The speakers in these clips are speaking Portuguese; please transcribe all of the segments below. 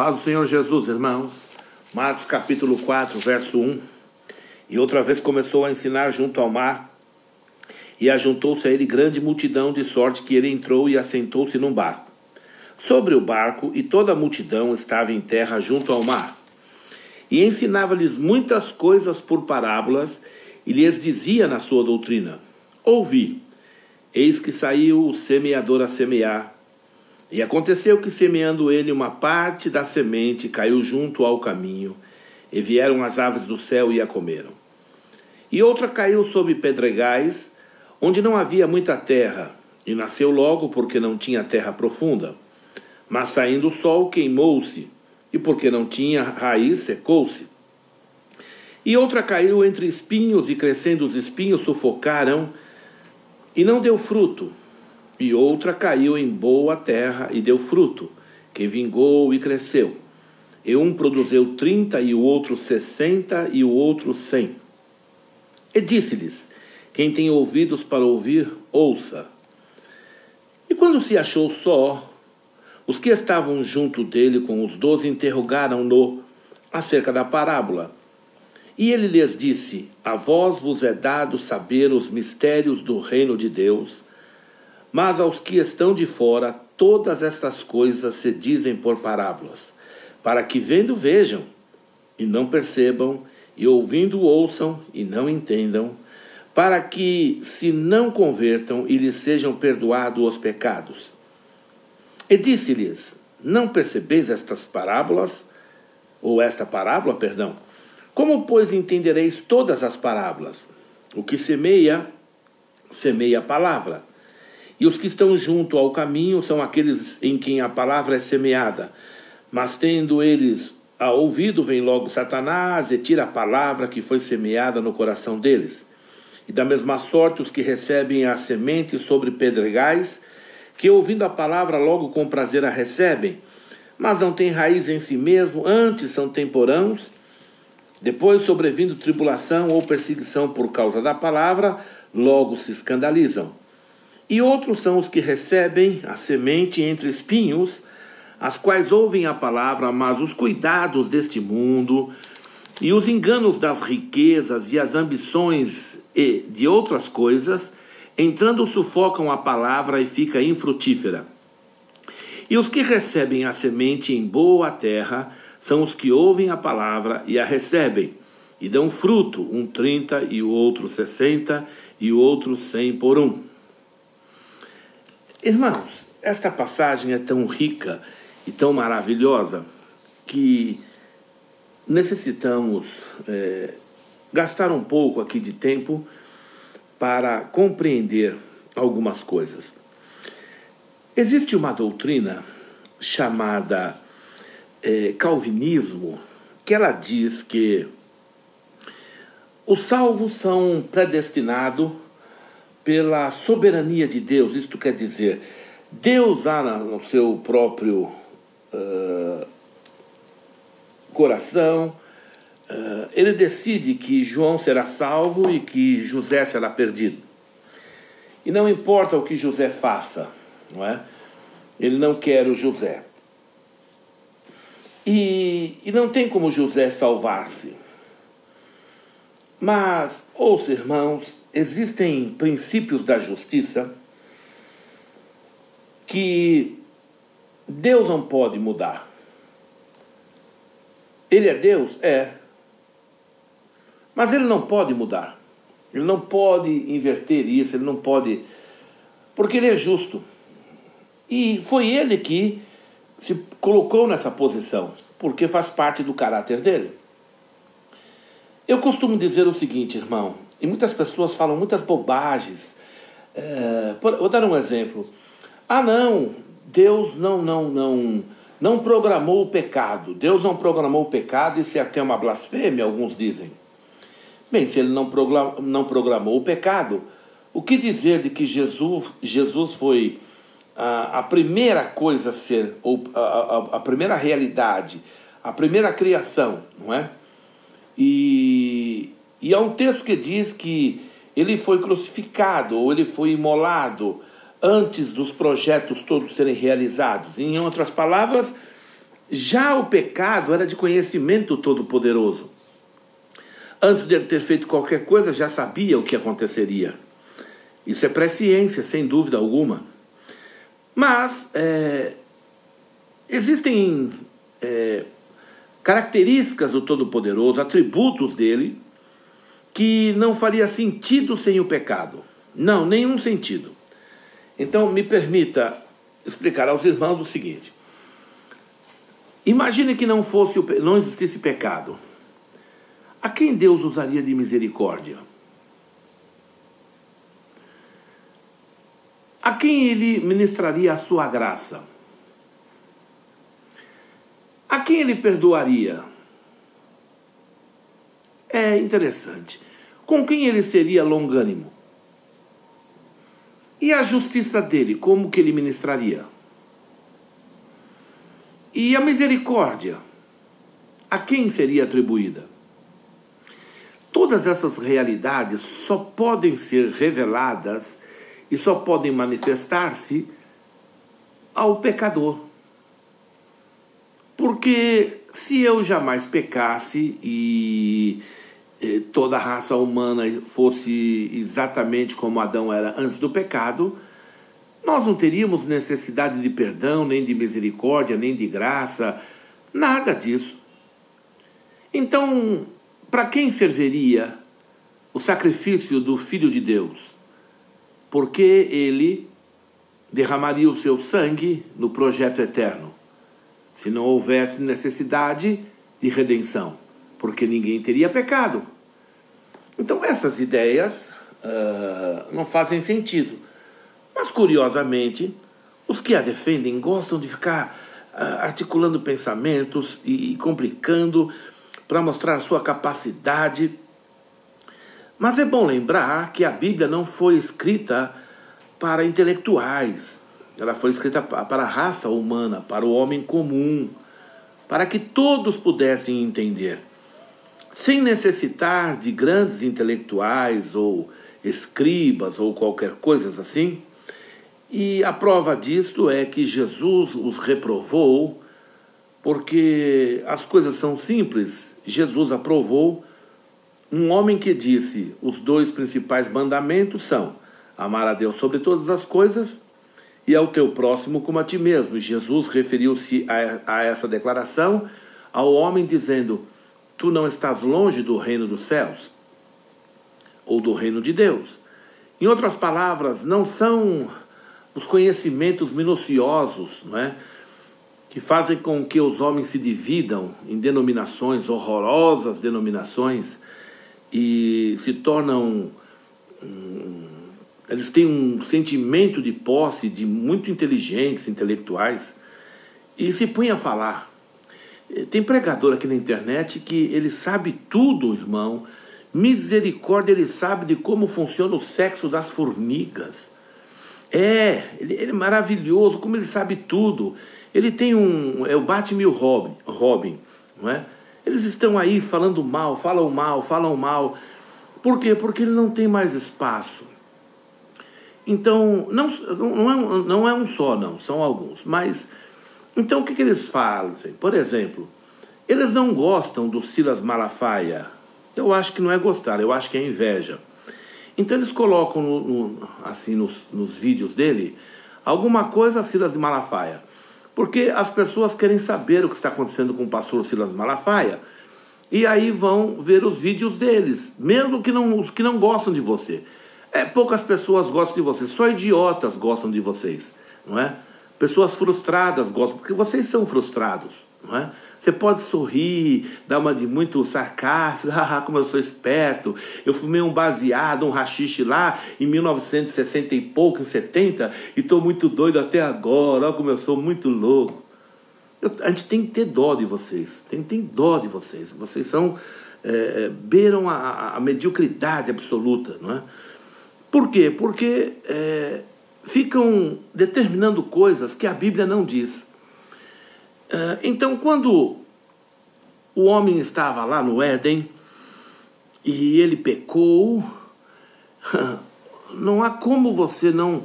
Paz do Senhor Jesus, irmãos. Marcos capítulo 4, verso 1. E outra vez começou a ensinar junto ao mar, e ajuntou-se a ele grande multidão, de sorte que ele entrou e assentou-se num barco. Sobre o barco, e toda a multidão estava em terra junto ao mar. E ensinava-lhes muitas coisas por parábolas, e lhes dizia na sua doutrina: Ouvi, eis que saiu o semeador a semear. E aconteceu que, semeando ele, uma parte da semente caiu junto ao caminho, e vieram as aves do céu e a comeram. E outra caiu sobre pedregais, onde não havia muita terra, e nasceu logo, porque não tinha terra profunda. Mas saindo o sol, queimou-se, e porque não tinha raiz, secou-se. E outra caiu entre espinhos, e crescendo os espinhos sufocaram, e não deu fruto. E outra caiu em boa terra e deu fruto, que vingou e cresceu. E um produziu 30, e o outro 60, e o outro 100. E disse-lhes: Quem tem ouvidos para ouvir, ouça. E quando se achou só, os que estavam junto dele com os 12 interrogaram-no acerca da parábola. E ele lhes disse: A vós vos é dado saber os mistérios do reino de Deus, mas aos que estão de fora, todas estas coisas se dizem por parábolas, para que vendo vejam, e não percebam, e ouvindo ouçam, e não entendam, para que se não convertam e lhes sejam perdoados os pecados. E disse-lhes: Não percebeis estas parábolas? Ou esta parábola, perdão? Como, pois, entendereis todas as parábolas? O que semeia, semeia a palavra. E os que estão junto ao caminho são aqueles em quem a palavra é semeada. Mas tendo eles a ouvido, vem logo Satanás e tira a palavra que foi semeada no coração deles. E da mesma sorte os que recebem a semente sobre pedregais, que ouvindo a palavra logo com prazer a recebem, mas não têm raiz em si mesmo, antes são temporãos. Depois, sobrevindo tribulação ou perseguição por causa da palavra, logo se escandalizam. E outros são os que recebem a semente entre espinhos, as quais ouvem a palavra, mas os cuidados deste mundo e os enganos das riquezas e as ambições e de outras coisas, entrando sufocam a palavra e fica infrutífera. E os que recebem a semente em boa terra são os que ouvem a palavra e a recebem, e dão fruto, um 30, e o outro 60, e o outro 100 por um. Irmãos, esta passagem é tão rica e tão maravilhosa que necessitamos gastar um pouco aqui de tempo para compreender algumas coisas. Existe uma doutrina chamada calvinismo, que ela diz que os salvos são predestinados pela soberania de Deus. Isto quer dizer, Deus há no seu próprio coração, ele decide que João será salvo e que José será perdido. E não importa o que José faça, não é? Ele não quer o José. E não tem como José salvar-se. Mas, ouça, irmãos, existem princípios da justiça que Deus não pode mudar. Ele é Deus? É. Mas ele não pode mudar. Ele não pode inverter isso, ele não pode... Porque ele é justo. E foi ele que se colocou nessa posição, porque faz parte do caráter dele. Eu costumo dizer o seguinte, irmão, e muitas pessoas falam muitas bobagens. Vou dar um exemplo. Não, Deus não programou o pecado. Deus não programou o pecado, isso é até uma blasfêmia, alguns dizem. Bem, se ele não programou o pecado, o que dizer de que Jesus foi a primeira coisa a ser, ou a primeira realidade, a primeira criação, não é? E há um texto que diz que ele foi crucificado, ou ele foi imolado, antes dos projetos todos serem realizados. Em outras palavras, Já o pecado era de conhecimento todo-poderoso. Antes de ele ter feito qualquer coisa, já sabia o que aconteceria. Isso é presciência, sem dúvida alguma. Mas existem características do Todo-Poderoso, atributos dele, que não faria sentido sem o pecado. Não, nenhum sentido. Então, me permita explicar aos irmãos o seguinte. Imagine que não existisse pecado. A quem Deus usaria de misericórdia? A quem ele ministraria a sua graça? A quem ele perdoaria? É interessante. Com quem ele seria longânimo? E a justiça dele, como que ele ministraria? E a misericórdia, a quem seria atribuída? Todas essas realidades só podem ser reveladas e só podem manifestar-se ao pecador. Porque se eu jamais pecasse e toda a raça humana fosse exatamente como Adão era antes do pecado, nós não teríamos necessidade de perdão, nem de misericórdia, nem de graça, nada disso. Então, para quem serviria o sacrifício do Filho de Deus? Porque ele derramaria o seu sangue no projeto eterno, se não houvesse necessidade de redenção, porque ninguém teria pecado. Então essas ideias não fazem sentido. Mas curiosamente, os que a defendem gostam de ficar articulando pensamentos e complicando para mostrar a sua capacidade. Mas é bom lembrar que a Bíblia não foi escrita para intelectuais. Ela foi escrita para a raça humana, para o homem comum, para que todos pudessem entender, sem necessitar de grandes intelectuais ou escribas ou qualquer coisa assim. E a prova disto é que Jesus os reprovou, porque as coisas são simples. Jesus aprovou um homem que disse: os dois principais mandamentos são amar a Deus sobre todas as coisas e ao teu próximo como a ti mesmo. E Jesus referiu-se a essa declaração ao homem dizendo: tu não estás longe do reino dos céus ou do reino de Deus. Em outras palavras, não são os conhecimentos minuciosos, não é, que fazem com que os homens se dividam em denominações, horrorosas denominações, e se tornam... eles têm um sentimento de posse de muito inteligentes, intelectuais, e se põem a falar. Tem pregador aqui na internet que ele sabe tudo, irmão. Misericórdia, ele sabe de como funciona o sexo das formigas. Ele é maravilhoso, como ele sabe tudo. Ele tem o Batman e o Robin, não é? Eles estão aí falando mal, falam mal. Por quê? Porque ele não tem mais espaço. Então, não é um só, não, são alguns. Mas, então o que eles fazem? Por exemplo, eles não gostam do Silas Malafaia. Eu acho que não é gostar, eu acho que é inveja. Então eles colocam assim nos vídeos dele alguma coisa Silas de Malafaia. Porque as pessoas querem saber o que está acontecendo com o pastor Silas Malafaia. E aí vão ver os vídeos deles, mesmo os que não gostam de você. Poucas pessoas gostam de você, só idiotas gostam de vocês, não é? Pessoas frustradas gostam, porque vocês são frustrados, não é? Você pode sorrir, dar uma de muito sarcástico, como eu sou esperto, eu fumei um baseado, um haxixe lá em 1960 e pouco, em 70, e estou muito doido até agora, olha como eu sou muito louco. A gente tem que ter dó de vocês, tem dó de vocês. Vocês são, beiram a mediocridade absoluta, não é? Por quê? Porque ficam determinando coisas que a Bíblia não diz. Então, quando o homem estava lá no Éden e ele pecou, não há como você não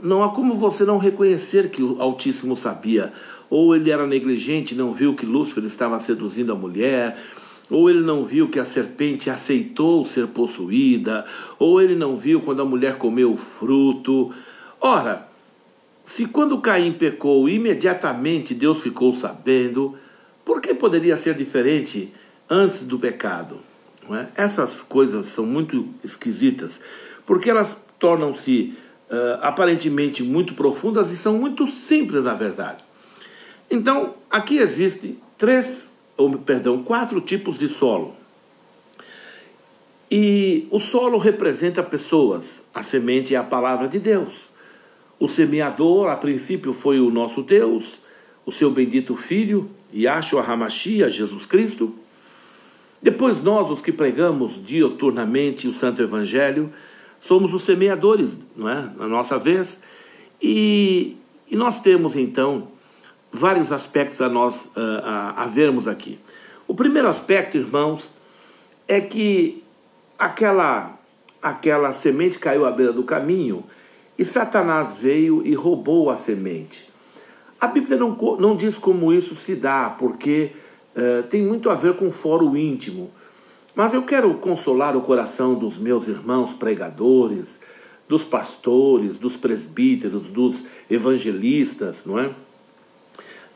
não há como você não reconhecer que o Altíssimo sabia. Ou ele era negligente, não viu que Lúcifer estava seduzindo a mulher, ou ele não viu que a serpente aceitou ser possuída, ou ele não viu quando a mulher comeu o fruto. Ora, se quando Caim pecou, imediatamente Deus ficou sabendo, por que poderia ser diferente antes do pecado? Não é? Essas coisas são muito esquisitas, porque elas tornam-se aparentemente muito profundas e são muito simples, na verdade. Então, aqui existem quatro tipos de solo. E o solo representa pessoas, a semente é a palavra de Deus. O semeador, a princípio, foi o nosso Deus, o seu bendito Filho, Yahshua HaMashiach, Jesus Cristo. Depois nós, os que pregamos dioturnamente o Santo Evangelho, somos os semeadores, não é? Na nossa vez. E nós temos, então, vários aspectos a vermos aqui. O primeiro aspecto, irmãos, é que aquela semente caiu à beira do caminho e Satanás veio e roubou a semente. A Bíblia não diz como isso se dá, porque tem muito a ver com o foro íntimo. Mas eu quero consolar o coração dos meus irmãos pregadores, dos pastores, dos presbíteros, dos evangelistas, não é?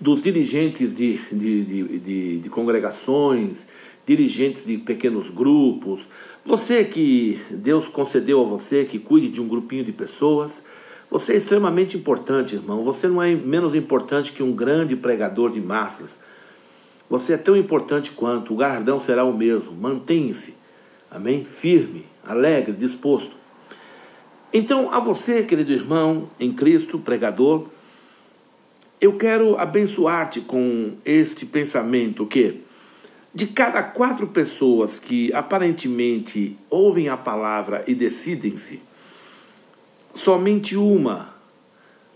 Dos dirigentes de congregações, dirigentes de pequenos grupos. Você que Deus concedeu a você que cuide de um grupinho de pessoas, você é extremamente importante, irmão. Você não é menos importante que um grande pregador de massas. Você é tão importante quanto, o galardão será o mesmo. Mantenha-se, amém? Firme, alegre, disposto. Então, a você, querido irmão, em Cristo, pregador, eu quero abençoar-te com este pensamento que, de cada 4 pessoas que aparentemente ouvem a palavra e decidem-se, somente uma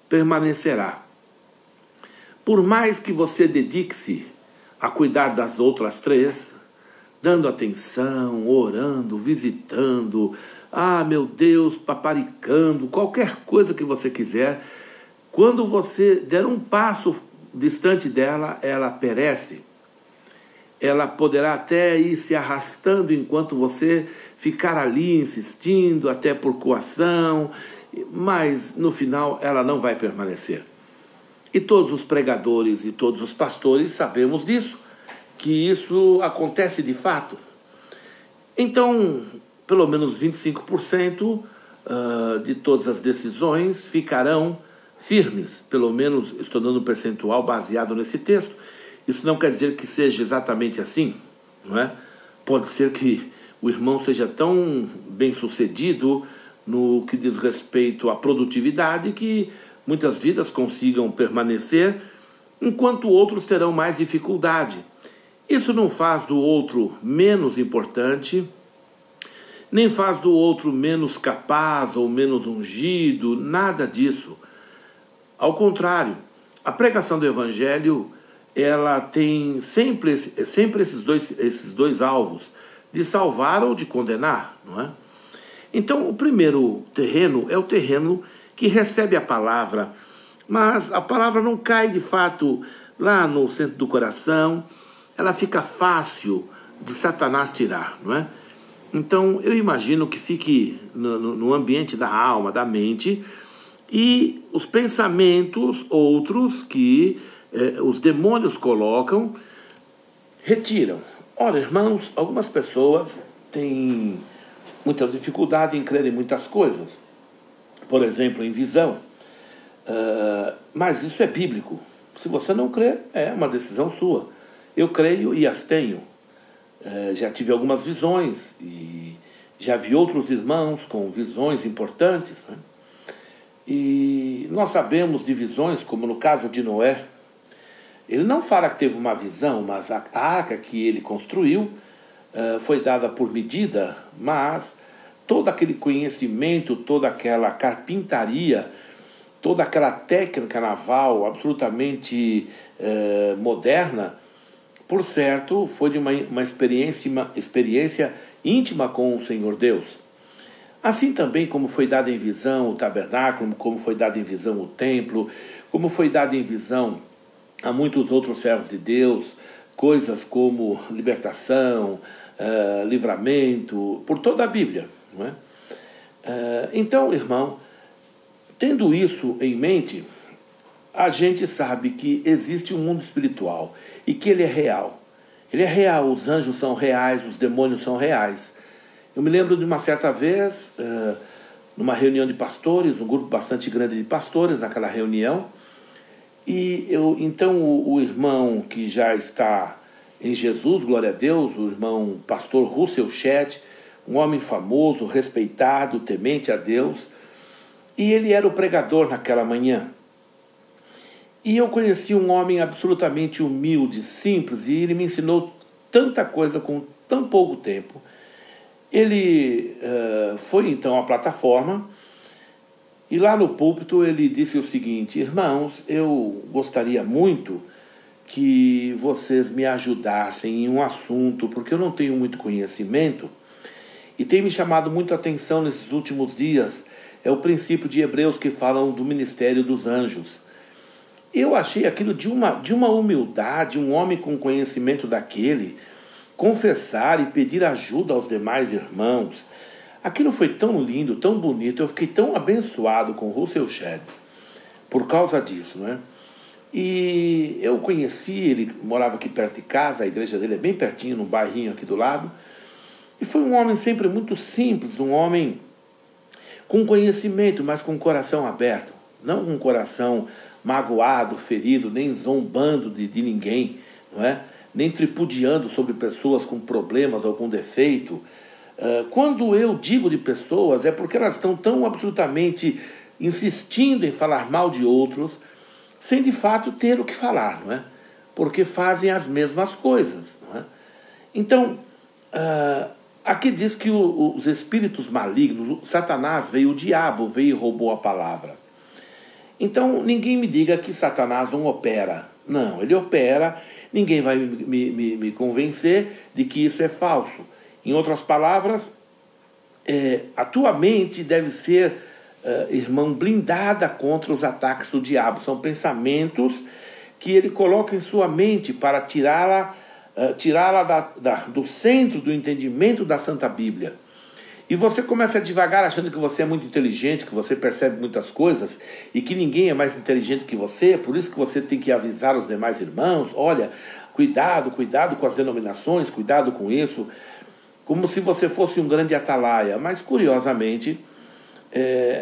permanecerá. Por mais que você dedique-se a cuidar das outras 3, dando atenção, orando, visitando, meu Deus, paparicando, qualquer coisa que você quiser, quando você der um passo distante dela, ela perece. Ela poderá até ir se arrastando enquanto você ficar ali insistindo, até por coação, mas no final ela não vai permanecer. E todos os pregadores e todos os pastores sabemos disso, que isso acontece de fato. Então, pelo menos 25% de todas as decisões ficarão firmes, pelo menos estou dando um percentual baseado nesse texto. Isso não quer dizer que seja exatamente assim, não é? Pode ser que o irmão seja tão bem sucedido no que diz respeito à produtividade que muitas vidas consigam permanecer, enquanto outros terão mais dificuldade. Isso não faz do outro menos importante, nem faz do outro menos capaz ou menos ungido, nada disso. Ao contrário, a pregação do Evangelho, ela tem sempre esses dois alvos, de salvar ou de condenar, não é? Então, o primeiro terreno é o terreno que recebe a palavra, mas a palavra não cai de fato lá no centro do coração, ela fica fácil de Satanás tirar, não é? Então, eu imagino que fique no ambiente da alma, da mente, e os pensamentos outros que os demônios colocam, retiram. Ora, irmãos, algumas pessoas têm muitas dificuldades em crer em muitas coisas. Por exemplo, em visão. Mas isso é bíblico. Se você não crer, é uma decisão sua. Eu creio e as tenho. Já tive algumas visões e já vi outros irmãos com visões importantes, né? E nós sabemos de visões, como no caso de Noé. Ele não fala que teve uma visão, mas a arca que ele construiu foi dada por medida, mas todo aquele conhecimento, toda aquela carpintaria, toda aquela técnica naval absolutamente moderna, por certo, foi de uma experiência íntima com o Senhor Deus. Assim também como foi dado em visão o tabernáculo, como foi dado em visão o templo, como foi dado em visão a muitos outros servos de Deus, coisas como libertação, livramento, por toda a Bíblia, não é? Então, irmão, tendo isso em mente, a gente sabe que existe um mundo espiritual e que ele é real. Ele é real, os anjos são reais, os demônios são reais. Eu me lembro de uma certa vez, numa reunião de pastores, um grupo bastante grande de pastores naquela reunião, e então o irmão que já está em Jesus, glória a Deus, o irmão pastor Russell Shedd, um homem famoso, respeitado, temente a Deus, e ele era o pregador naquela manhã. E eu conheci um homem absolutamente humilde, simples, e ele me ensinou tanta coisa com tão pouco tempo. Ele foi então à plataforma, e lá no púlpito ele disse o seguinte: irmãos, eu gostaria muito que vocês me ajudassem em um assunto, porque eu não tenho muito conhecimento, e tem me chamado muito a atenção nesses últimos dias, é o princípio de Hebreus que falam do ministério dos anjos. Eu achei aquilo de uma humildade, um homem com conhecimento daquele, confessar e pedir ajuda aos demais irmãos. Aquilo foi tão lindo, tão bonito, eu fiquei tão abençoado com Russell Shedd por causa disso, né? E eu conheci, ele morava aqui perto de casa, a igreja dele é bem pertinho, num bairrinho aqui do lado, e foi um homem sempre muito simples, um homem com conhecimento, mas com o coração aberto, não com o coração magoado, ferido, nem zombando de ninguém, não é? Nem tripudiando sobre pessoas com problemas ou com defeito. Quando eu digo de pessoas, é porque elas estão tão absolutamente insistindo em falar mal de outros, sem de fato ter o que falar, não é? Porque fazem as mesmas coisas, não é? Então, aqui diz que os espíritos malignos, Satanás veio, o diabo veio e roubou a palavra. Então, ninguém me diga que Satanás não opera. Não, ele opera, ninguém vai me convencer de que isso é falso. Em outras palavras, a tua mente deve ser, irmão, blindada contra os ataques do diabo. São pensamentos que ele coloca em sua mente para tirá-la do centro do entendimento da Santa Bíblia. E você começa a devagar achando que você é muito inteligente, que você percebe muitas coisas e que ninguém é mais inteligente que você, por isso que você tem que avisar os demais irmãos: olha, cuidado com as denominações, cuidado com isso, como se você fosse um grande atalaia. Mas, curiosamente,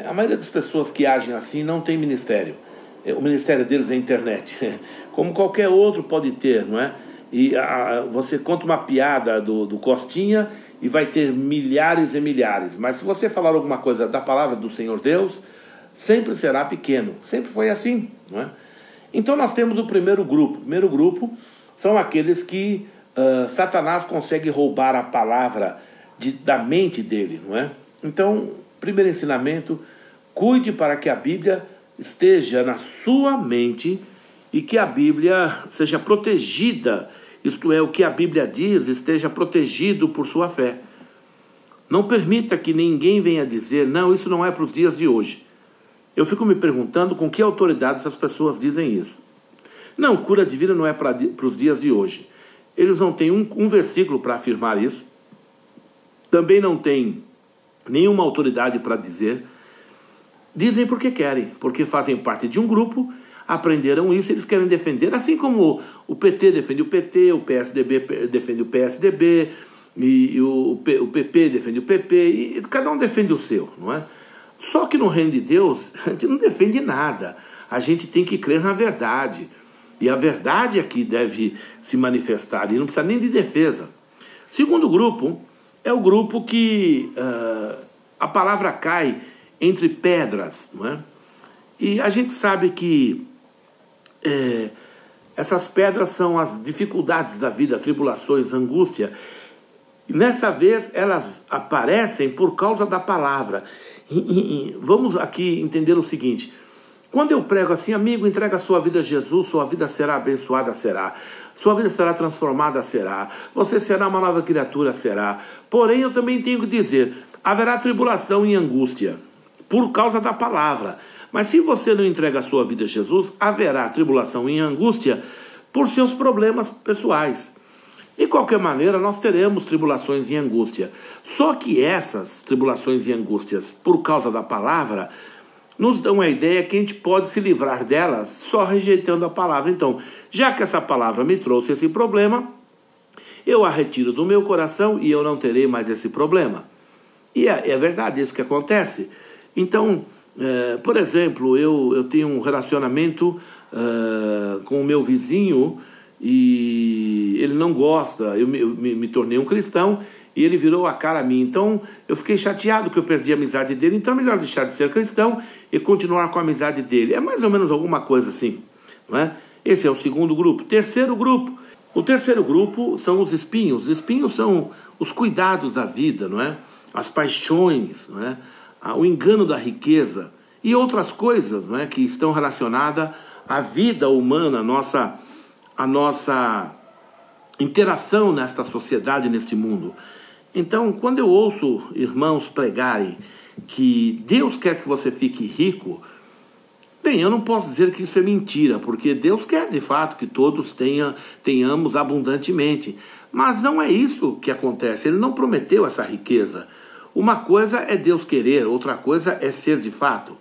a maioria das pessoas que agem assim não tem ministério. O ministério deles é a internet, como qualquer outro pode ter, não é? E você conta uma piada do Costinha e vai ter milhares e milhares. Mas se você falar alguma coisa da palavra do Senhor Deus, sempre será pequeno. Sempre foi assim, não é? Então nós temos o primeiro grupo. O primeiro grupo são aqueles que Satanás consegue roubar a palavra da mente dele, não é? Então, primeiro ensinamento: cuide para que a Bíblia esteja na sua mente e que a Bíblia seja protegida, isto é, o que a Bíblia diz esteja protegido por sua fé. Não permita que ninguém venha dizer: não, isso não é para os dias de hoje. Eu fico me perguntando com que autoridade essas pessoas dizem isso. Não, cura divina não é para os dias de hoje. Eles não têm um versículo para afirmar isso. Também não têm nenhuma autoridade para dizer. Dizem porque querem, porque fazem parte de um grupo, aprenderam isso, eles querem defender, assim como o PT defende o PT, o PSDB defende o PSDB, e o PP defende o PP, e cada um defende o seu, não é? Só que no reino de Deus, a gente não defende nada, a gente tem que crer na verdade, e a verdade aqui deve se manifestar, e não precisa nem de defesa. Segundo grupo, é o grupo que a palavra cai entre pedras, não é? E a gente sabe que essas pedras são as dificuldades da vida, tribulações, angústia. E nessa vez elas aparecem por causa da palavra. Vamos aqui entender o seguinte: quando eu prego assim, amigo, entrega a sua vida a Jesus, sua vida será abençoada, será. Sua vida será transformada, será. Você será uma nova criatura, será. Porém, eu também tenho que dizer: haverá tribulação e angústia por causa da palavra. Mas se você não entrega a sua vida a Jesus, haverá tribulação e angústia por seus problemas pessoais. De qualquer maneira, nós teremos tribulações e angústia. Só que essas tribulações e angústias por causa da palavra nos dão a ideia que a gente pode se livrar delas só rejeitando a palavra. Então, já que essa palavra me trouxe esse problema, eu a retiro do meu coração e eu não terei mais esse problema. E é verdade isso que acontece. Então, por exemplo, eu tenho um relacionamento com o meu vizinho e ele não gosta, eu me tornei um cristão e ele virou a cara a mim. Então, eu fiquei chateado que eu perdi a amizade dele, então é melhor deixar de ser cristão e continuar com a amizade dele. É mais ou menos alguma coisa assim, não é? Esse é o segundo grupo. Terceiro grupo. O terceiro grupo são os espinhos. Os espinhos são os cuidados da vida, não é? As paixões, não é? O engano da riqueza e outras coisas, não é? Que estão relacionadas à vida humana, a nossa interação nesta sociedade, neste mundo. Então, quando eu ouço irmãos pregarem que Deus quer que você fique rico, bem, eu não posso dizer que isso é mentira, porque Deus quer de fato que todos tenhamos abundantemente. Mas não é isso que acontece, Ele não prometeu essa riqueza. Uma coisa é Deus querer, outra coisa é ser de fato.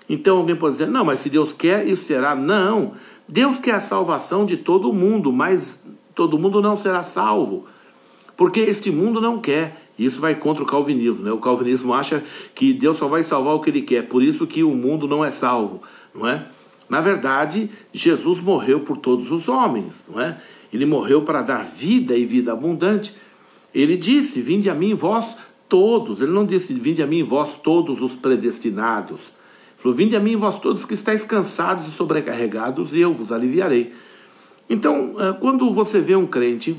Então alguém pode dizer, não, mas se Deus quer, isso será. Não, Deus quer a salvação de todo mundo, mas todo mundo não será salvo, porque este mundo não quer. Isso vai contra o calvinismo, né? O calvinismo acha que Deus só vai salvar o que Ele quer, por isso que o mundo não é salvo, não é? Na verdade, Jesus morreu por todos os homens, não é? Ele morreu para dar vida e vida abundante. Ele disse, vinde a mim vós todos. Ele não disse, vinde a mim vós todos os predestinados. Ele falou, vinde a mim vós todos que estáis cansados e sobrecarregados, e eu vos aliviarei. Então, quando você vê um crente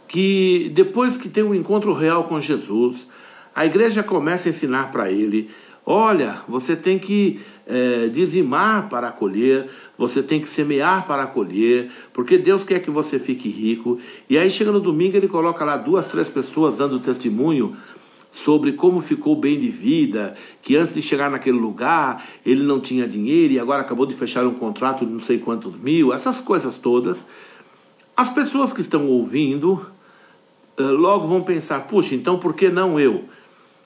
que depois que tem um encontro real com Jesus, a igreja começa a ensinar para ele, olha, você tem que dizimar para colher, você tem que semear para colher, porque Deus quer que você fique rico. E aí chega no domingo, ele coloca lá 2, 3 pessoas dando testemunho sobre como ficou bem de vida, que antes de chegar naquele lugar, ele não tinha dinheiro e agora acabou de fechar um contrato de não sei quantos mil, essas coisas todas. As pessoas que estão ouvindo logo vão pensar, puxa, então por que não eu?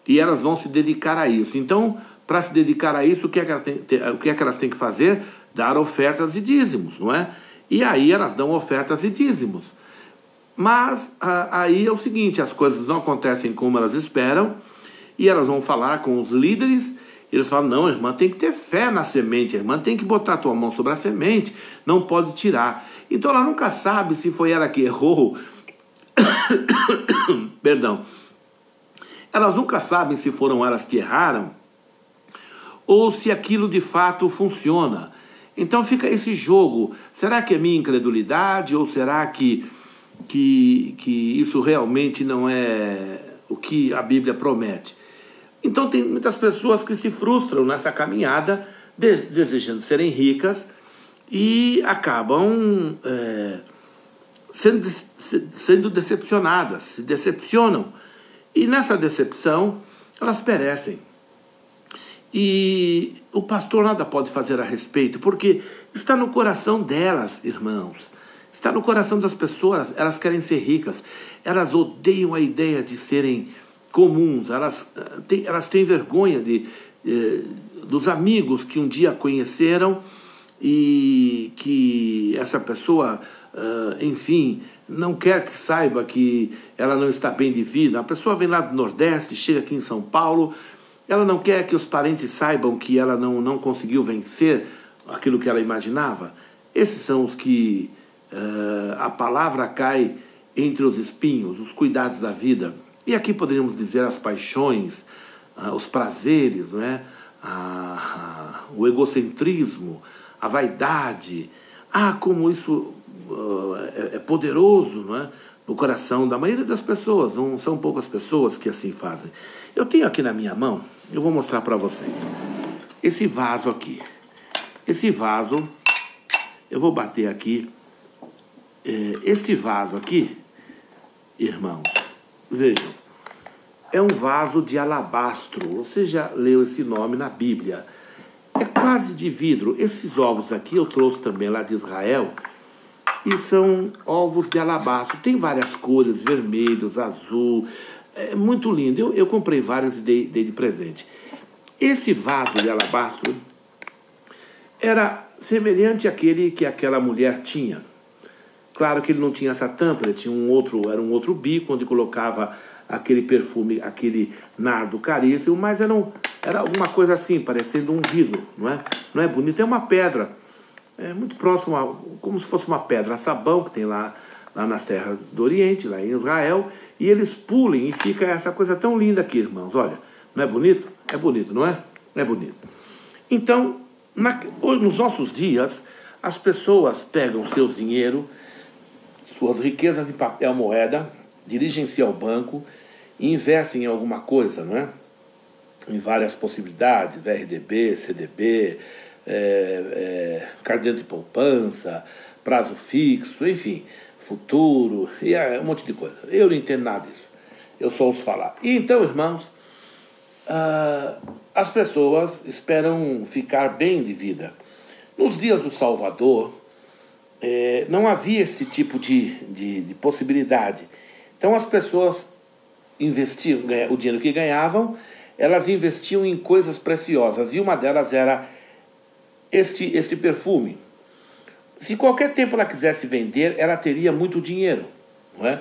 E elas vão se dedicar a isso. Então, para se dedicar a isso, o que é que elas têm que fazer? Dar ofertas e dízimos, não é? E aí elas dão ofertas e dízimos. Mas aí é o seguinte, as coisas não acontecem como elas esperam, e elas vão falar com os líderes, eles falam, não, a irmã tem que ter fé na semente, a irmã tem que botar a tua mão sobre a semente, não pode tirar. Então ela nunca sabe se foi ela que errou, perdão, elas nunca sabem se foram elas que erraram, ou se aquilo de fato funciona. Então fica esse jogo, será que é minha incredulidade, ou será que isso realmente não é o que a Bíblia promete? Então tem muitas pessoas que se frustram nessa caminhada, desejando serem ricas, e acabam sendo decepcionadas, se decepcionam, e nessa decepção elas perecem. E o pastor nada pode fazer a respeito, porque está no coração delas, irmãos. Está no coração das pessoas, elas querem ser ricas, elas odeiam a ideia de serem comuns, elas têm vergonha dos amigos que um dia conheceram e que essa pessoa, enfim, não quer que saiba que ela não está bem de vida. A pessoa vem lá do Nordeste, chega aqui em São Paulo, ela não quer que os parentes saibam que ela não conseguiu vencer aquilo que ela imaginava. Esses são os que a palavra cai entre os espinhos, os cuidados da vida. E aqui poderíamos dizer as paixões, os prazeres, não é? O egocentrismo, a vaidade. Como isso é poderoso, não é? No coração da maioria das pessoas. Não são poucas pessoas que assim fazem. Eu tenho aqui na minha mão, eu vou mostrar para vocês, esse vaso aqui. Esse vaso, eu vou bater aqui. Este vaso aqui, irmãos, vejam, é um vaso de alabastro. Você já leu esse nome na Bíblia. É quase de vidro. Esses ovos aqui eu trouxe também lá de Israel e são ovos de alabastro. Tem várias cores, vermelhos, azul. É muito lindo. Eu comprei vários e dei de presente. Esse vaso de alabastro era semelhante àquele que aquela mulher tinha. Claro que ele não tinha essa tampa, ele tinha era um outro bico onde colocava aquele perfume, aquele nardo caríssimo, mas era alguma coisa assim, parecendo um vidro, não é? Não é bonito, é uma pedra, é muito próximo, como se fosse uma pedra, sabão que tem lá nas terras do Oriente, lá em Israel, e eles pulem e fica essa coisa tão linda aqui, irmãos, olha, não é bonito? É bonito, não é? É bonito. Então, nos nossos dias, as pessoas pegam seus dinheiro, suas riquezas em papel moeda, dirigem-se ao banco e investem em alguma coisa, não é? Em várias possibilidades, RDB, CDB, cartão de poupança, prazo fixo, enfim, futuro, e um monte de coisa. Eu não entendo nada disso, eu só ouço falar. E então, irmãos, as pessoas esperam ficar bem de vida. Nos dias do Salvador, não havia esse tipo de possibilidade. Então as pessoas investiam, o dinheiro que ganhavam, elas investiam em coisas preciosas, e uma delas era este perfume. Se qualquer tempo ela quisesse vender, ela teria muito dinheiro, não é?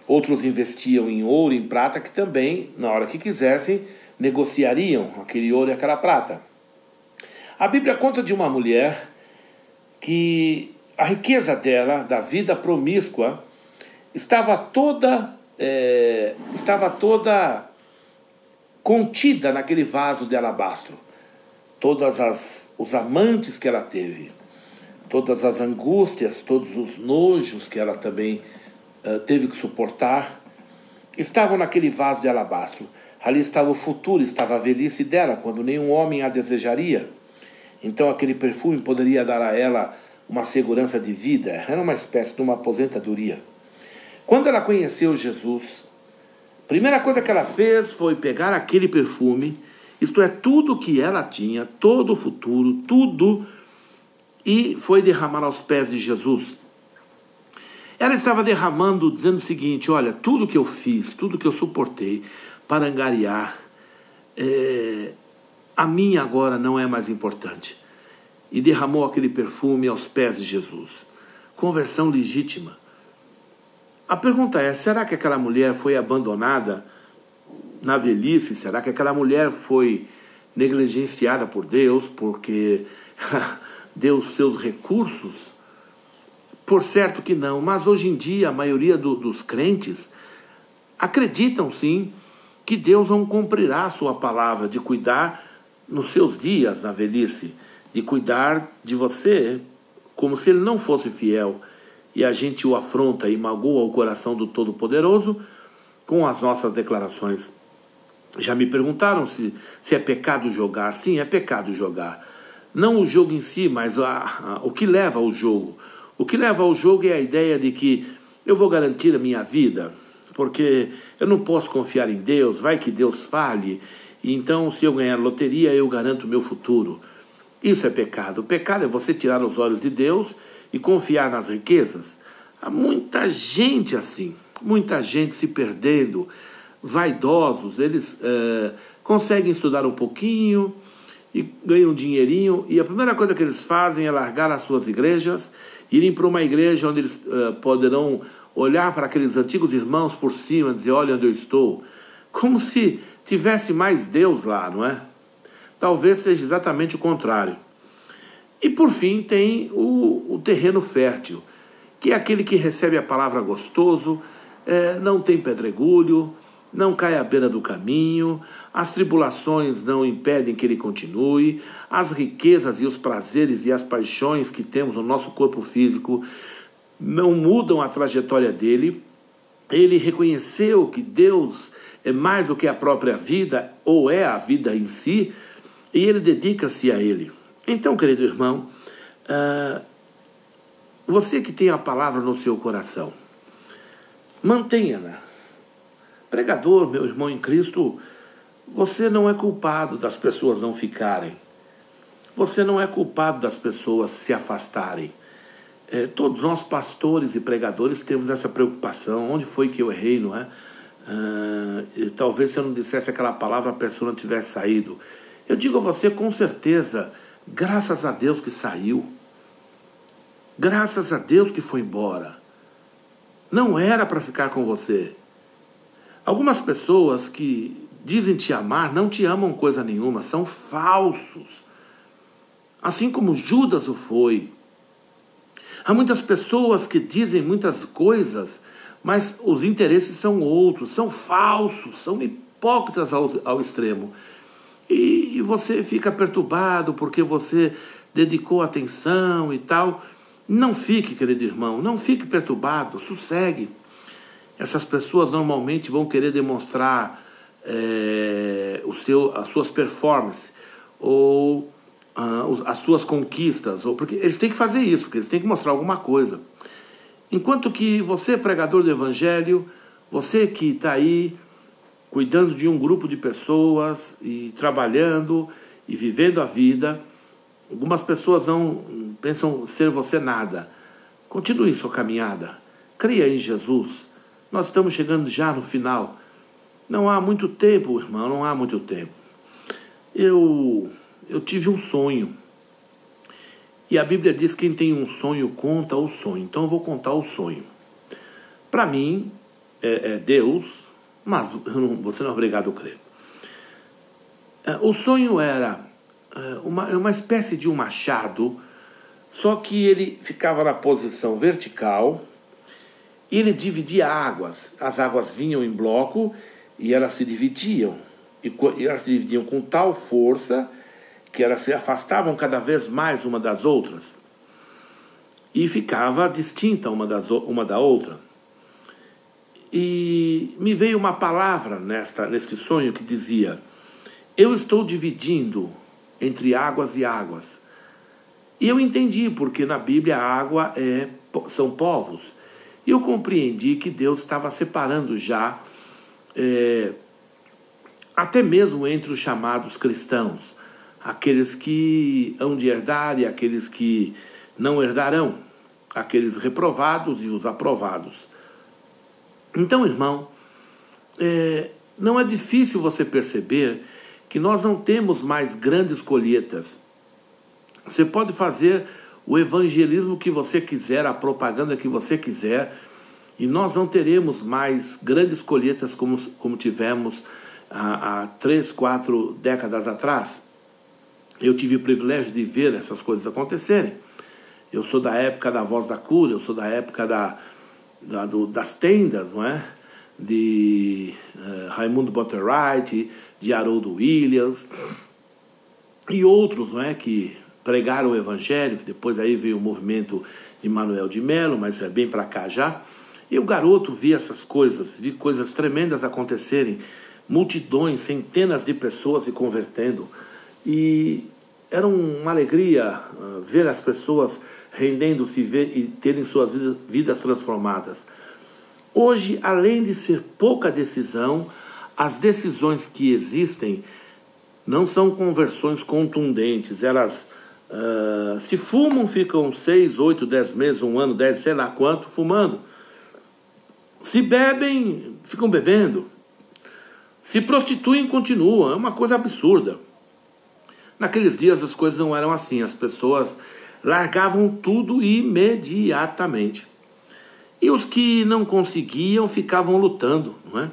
Outros investiam em ouro, em prata, que também, na hora que quisessem, negociariam aquele ouro e aquela prata. A Bíblia conta de uma mulher que a riqueza dela, da vida promíscua, estava toda contida naquele vaso de alabastro. Todos os amantes que ela teve, todas as angústias, todos os nojos que ela também teve que suportar, estavam naquele vaso de alabastro. Ali estava o futuro, estava a velhice dela, quando nenhum homem a desejaria. Então aquele perfume poderia dar a ela uma segurança de vida, era uma espécie de uma aposentadoria. Quando ela conheceu Jesus, a primeira coisa que ela fez foi pegar aquele perfume, isto é, tudo que ela tinha, todo o futuro, tudo, e foi derramar aos pés de Jesus. Ela estava derramando, dizendo o seguinte: olha, tudo que eu fiz, tudo que eu suportei para angariar, a mim agora não é mais importante. E derramou aquele perfume aos pés de Jesus. Conversão legítima. A pergunta é, será que aquela mulher foi abandonada na velhice? Será que aquela mulher foi negligenciada por Deus porque deu os seus recursos? Por certo que não, mas hoje em dia a maioria dos crentes acreditam sim que Deus não cumprirá a sua palavra de cuidar nos seus dias na velhice, de cuidar de você como se ele não fosse fiel, e a gente o afronta e magoa o coração do Todo-Poderoso com as nossas declarações. Já me perguntaram se é pecado jogar. Sim, é pecado jogar. Não o jogo em si, mas o que leva ao jogo. O que leva ao jogo é a ideia de que eu vou garantir a minha vida, porque eu não posso confiar em Deus, vai que Deus fale, e então se eu ganhar loteria eu garanto o meu futuro. Isso é pecado. O pecado é você tirar os olhos de Deus e confiar nas riquezas. Há muita gente assim, muita gente se perdendo, vaidosos, eles conseguem estudar um pouquinho e ganham um dinheirinho, e a primeira coisa que eles fazem é largar as suas igrejas, irem para uma igreja onde eles poderão olhar para aqueles antigos irmãos por cima e dizer: olha onde eu estou, como se tivesse mais Deus lá, não é? Talvez seja exatamente o contrário. E por fim tem o terreno fértil, que é aquele que recebe a palavra gostoso, não tem pedregulho, não cai à beira do caminho, as tribulações não impedem que ele continue, as riquezas e os prazeres e as paixões que temos no nosso corpo físico não mudam a trajetória dele. Ele reconheceu que Deus é mais do que a própria vida, ou é a vida em si, e ele dedica-se a ele. Então, querido irmão, você que tem a palavra no seu coração, mantenha-na. Pregador, meu irmão em Cristo, você não é culpado das pessoas não ficarem. Você não é culpado das pessoas se afastarem. Todos nós, pastores e pregadores, temos essa preocupação. Onde foi que eu errei, não é? Talvez se eu não dissesse aquela palavra, a pessoa não tivesse saído. Eu digo a você, com certeza, graças a Deus que saiu. Graças a Deus que foi embora. Não era para ficar com você. Algumas pessoas que dizem te amar não te amam coisa nenhuma, são falsos. Assim como Judas o foi. Há muitas pessoas que dizem muitas coisas, mas os interesses são outros, são falsos, são hipócritas ao extremo. E você fica perturbado porque você dedicou atenção e tal. Não fique, querido irmão, não fique perturbado, sossegue. Essas pessoas normalmente vão querer demonstrar as suas performances ou as suas conquistas, porque eles têm que fazer isso, porque eles têm que mostrar alguma coisa. Enquanto que você, pregador do Evangelho, você que está aí cuidando de um grupo de pessoas e trabalhando e vivendo a vida, algumas pessoas pensam ser você nada. Continue sua caminhada, creia em Jesus. Nós estamos chegando já no final. Não há muito tempo, irmão, não há muito tempo. Eu tive um sonho. E a Bíblia diz que quem tem um sonho, conta o sonho. Então eu vou contar o sonho. Para mim, é Deus, mas você não é obrigado a crer. O sonho era uma espécie de um machado, só que ele ficava na posição vertical e ele dividia águas. As águas vinham em bloco e elas se dividiam. E elas se dividiam com tal força que elas se afastavam cada vez mais uma das outras e ficava distinta uma da outra. E me veio uma palavra neste sonho que dizia: eu estou dividindo entre águas e águas. E eu entendi, porque na Bíblia a água são povos. E eu compreendi que Deus estava separando já, até mesmo entre os chamados cristãos, aqueles que hão de herdar e aqueles que não herdarão, aqueles reprovados e os aprovados. Então, irmão, não é difícil você perceber que nós não temos mais grandes colheitas. Você pode fazer o evangelismo que você quiser, a propaganda que você quiser, e nós não teremos mais grandes colheitas como tivemos há 3, 4 décadas atrás. Eu tive o privilégio de ver essas coisas acontecerem. Eu sou da época da Voz da Cura, eu sou da época das tendas, não é? De Raimundo Botteright, de Harold Williams e outros, não é? Que pregaram o Evangelho, que depois aí veio o movimento de Manuel de Melo, mas é bem para cá já. E o garoto via essas coisas, vi coisas tremendas acontecerem, multidões, centenas de pessoas se convertendo. E era uma alegria ver as pessoas rendendo-se e terem suas vidas transformadas. Hoje, além de ser pouca decisão, as decisões que existem não são conversões contundentes. Elas se fumam, ficam 6, 8, 10 meses, 1 ano, 10, sei lá quanto, fumando. Se bebem, ficam bebendo. Se prostituem, continuam. É uma coisa absurda. Naqueles dias as coisas não eram assim. As pessoas largavam tudo imediatamente. E os que não conseguiam ficavam lutando, não é?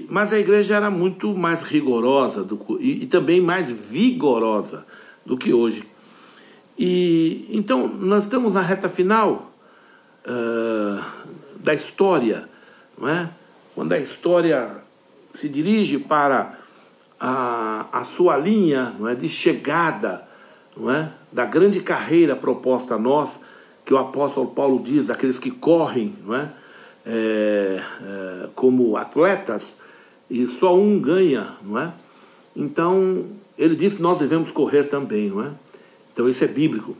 Mas a igreja era muito mais rigorosa e também mais vigorosa do que hoje. Então nós estamos na reta final da história, não é? Quando a história se dirige para a sua linha, não é, de chegada, não é, da grande carreira proposta a nós, que o apóstolo Paulo diz, daqueles que correm, não é, como atletas, e só um ganha, não é? Então ele diz que nós devemos correr também, não é? Então isso é bíblico.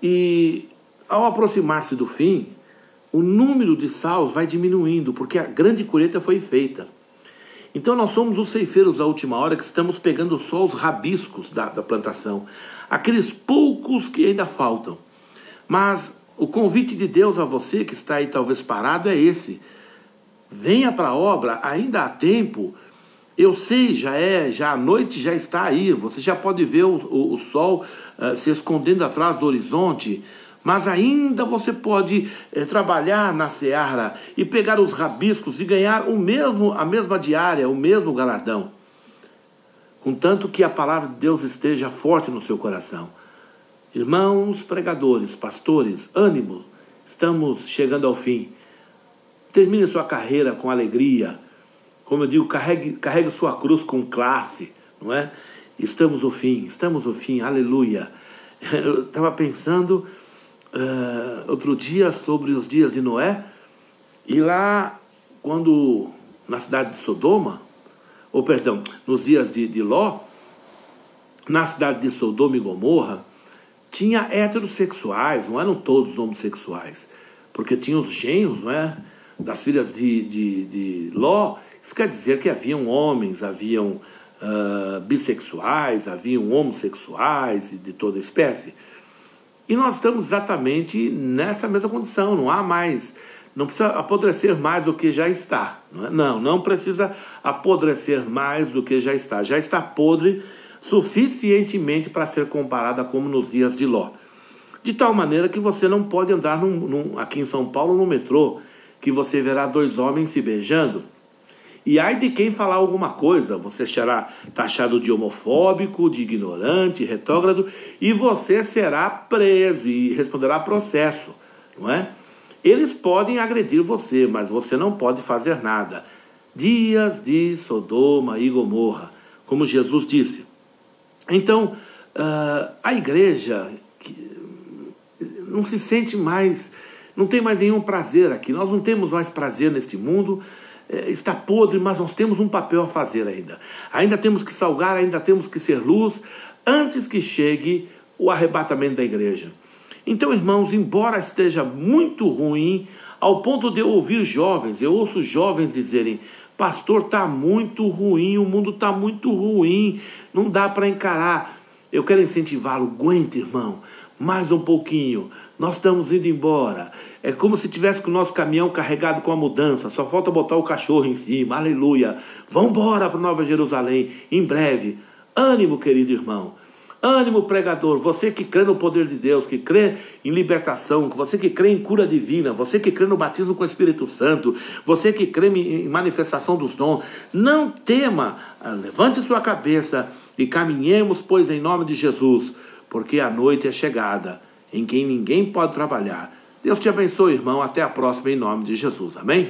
E ao aproximar-se do fim, o número de salvos vai diminuindo, porque a grande colheita foi feita. Então nós somos os ceifeiros da última hora, que estamos pegando só os rabiscos da plantação, aqueles poucos que ainda faltam. Mas o convite de Deus a você que está aí talvez parado é esse: venha para a obra, ainda há tempo. Eu sei, já a noite já está aí, você já pode ver o sol se escondendo atrás do horizonte, mas ainda você pode trabalhar na seara e pegar os rabiscos e ganhar a mesma diária, o mesmo galardão. Contanto que a palavra de Deus esteja forte no seu coração. Irmãos pregadores, pastores, ânimo, estamos chegando ao fim. Termine sua carreira com alegria. Como eu digo, carregue sua cruz com classe, não é? Estamos no fim, aleluia. Eu estava pensando outro dia sobre os dias de Noé, e lá, quando na cidade de Sodoma, nos dias de Ló, na cidade de Sodoma e Gomorra, tinha heterossexuais, não eram todos homossexuais, porque tinha os genros, não é? Das filhas de Ló. Isso quer dizer que haviam homens, haviam bissexuais, haviam homossexuais de toda espécie. E nós estamos exatamente nessa mesma condição. Não precisa apodrecer mais do que já está. Não precisa apodrecer mais do que já está. Já está podre suficientemente para ser comparada como nos dias de Ló. De tal maneira que você não pode andar aqui em São Paulo no metrô, que você verá dois homens se beijando. E ai de quem falar alguma coisa, você será taxado de homofóbico, de ignorante, retrógrado, e você será preso e responderá a processo, não é? Eles podem agredir você, mas você não pode fazer nada. Dias de Sodoma e Gomorra, como Jesus disse. Então, a igreja não se sente mais, não tem mais nenhum prazer aqui. Nós não temos mais prazer neste mundo. Está podre, mas nós temos um papel a fazer ainda. Ainda temos que salgar, ainda temos que ser luz, antes que chegue o arrebatamento da igreja. Então, irmãos, embora esteja muito ruim, ao ponto de eu ouvir jovens, eu ouço jovens dizerem: pastor, está muito ruim, o mundo está muito ruim, não dá para encarar. Eu quero incentivá-lo: aguente, irmão, mais um pouquinho, nós estamos indo embora. É como se tivesse com o nosso caminhão carregado com a mudança, só falta botar o cachorro em cima, aleluia. Vamos embora para Nova Jerusalém, em breve. Ânimo, querido irmão. Ânimo, pregador, você que crê no poder de Deus, que crê em libertação, você que crê em cura divina, você que crê no batismo com o Espírito Santo, você que crê em manifestação dos dons, não tema, levante sua cabeça e caminhemos, pois, em nome de Jesus, porque a noite é chegada, em que ninguém pode trabalhar. Deus te abençoe, irmão, até a próxima, em nome de Jesus, amém?